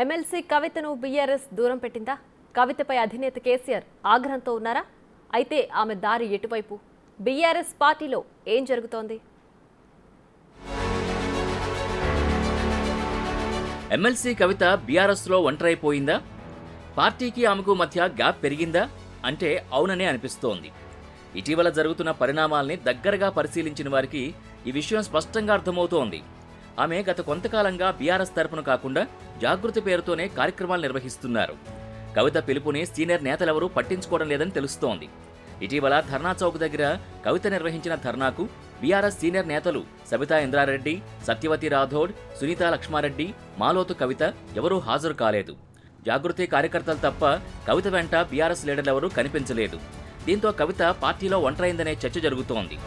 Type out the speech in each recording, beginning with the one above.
MLC కవితను BRS దూరం పెట్టిందా? కవితపై అధినేత కేసీఆర్ ఆగ్రహంతో ఉన్నారా? అయితే ఆమె దారి ఎటువైపు? బీఆర్ఎస్ పార్టీలో ఏం జరుగుతోంది? ఎమ్మెల్సీ కవిత బీఆర్ఎస్లో ఒంటరైపోయిందా? పార్టీకి ఆమెకు మధ్య గ్యాప్ పెరిగిందా అంటే అవుననే అనిపిస్తోంది. ఇటీవల జరుగుతున్న పరిణామాల్ని దగ్గరగా పరిశీలించిన వారికి ఈ విషయం స్పష్టంగా అర్థమవుతోంది. ఆమె గత కొంతకాలంగా బీఆర్ఎస్ తరపున కాకుండా జాగృతి పేరుతోనే కార్యక్రమాలు నిర్వహిస్తున్నారు. కవిత పిలుపుని సీనియర్ నేతలెవరూ పట్టించుకోవడం లేదని తెలుస్తోంది. ఇటీవల ధర్నా చౌక్ దగ్గర కవిత నిర్వహించిన ధర్నాకు బీఆర్ఎస్ సీనియర్ నేతలు సబితా ఇంద్రారెడ్డి, సత్యవతి రాథోడ్, సునీతా లక్ష్మారెడ్డి, మాలోతు కవిత ఎవరూ హాజరు కాలేదు. జాగృతి కార్యకర్తలు తప్ప కవిత వెంట బీఆర్ఎస్ లీడర్లెవరూ కనిపించలేదు. దీంతో కవిత పార్టీలో ఒంటరైందనే చర్చ జరుగుతోంది.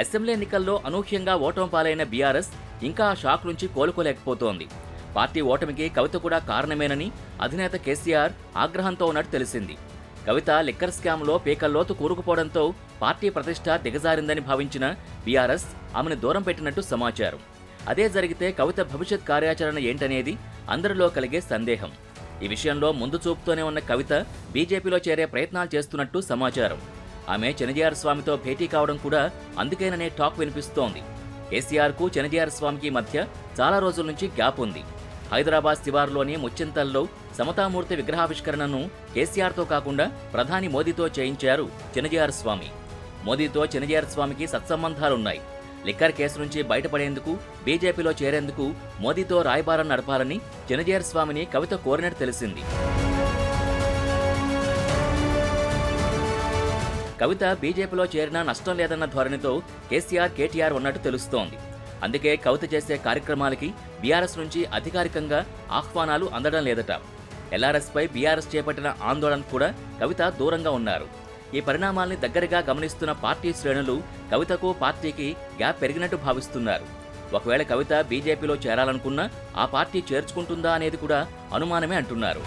అసెంబ్లీ ఎన్నికల్లో అనూహ్యంగా ఓటమి పాలైన బీఆర్ఎస్ ఇంకా ఆ షాక్ నుంచి కోలుకోలేకపోతోంది. పార్టీ ఓటమికి కవిత కూడా కారణమేనని అధినేత కేసీఆర్ ఆగ్రహంతో ఉన్నట్టు తెలిసింది. కవిత లిక్కర్ స్కామ్లో పీకల్లోతు కూరుకుపోవడంతో పార్టీ ప్రతిష్ట దిగజారిందని భావించిన బీఆర్ఎస్ ఆమెను దూరం పెట్టినట్టు సమాచారం. అదే జరిగితే కవిత భవిష్యత్ కార్యాచరణ ఏంటనేది అందరిలో కలిగే సందేహం. ఈ విషయంలో ముందు చూపుతోనే ఉన్న కవిత బీజేపీలో చేరే ప్రయత్నాలు చేస్తున్నట్టు సమాచారం. ఆమె చెనజిఆర్ స్వామితో భేటీ కావడం కూడా అందుకేననే టాక్ వినిపిస్తోంది. కేసీఆర్కు చెనజిఆర్ స్వామికి మధ్య చాలా రోజుల నుంచి గ్యాప్ ఉంది. హైదరాబాద్ శివారులోని ముచ్చింతల్లో సమతామూర్తి విగ్రహావిష్కరణను కేసీఆర్తో కాకుండా ప్రధాని మోదీతో చేయించారు చెనజిఆర్ స్వామి. మోదీతో చెనజిఆర్ స్వామికి సత్సంబంధాలున్నాయి. లిక్కర్ కేసు నుంచి బయటపడేందుకు బీజేపీలో చేరేందుకు మోదీతో రాయబారం నడపాలని చెనజిఆర్ స్వామిని కవిత కోరినట్టు తెలిసింది. కవిత బీజేపీలో చేరినా నష్టం లేదన్న ధోరణితో కేసీఆర్, కేటీఆర్ ఉన్నట్టు తెలుస్తోంది. అందుకే కవిత చేసే కార్యక్రమాలకి బీఆర్ఎస్ నుంచి అధికారికంగా ఆహ్వానాలు అందడం లేదట. ఎల్ఆర్ఎస్పై బీఆర్ఎస్ చేపట్టిన ఆందోళన కూడా కవిత దూరంగా ఉన్నారు. ఈ పరిణామాల్ని దగ్గరగా గమనిస్తున్న పార్టీ శ్రేణులు కవితకు పార్టీకి గ్యాప్ పెరిగినట్టు భావిస్తున్నారు. ఒకవేళ కవిత బీజేపీలో చేరాలనుకున్నా ఆ పార్టీ చేర్చుకుంటుందా అనేది కూడా అనుమానమే అంటున్నారు.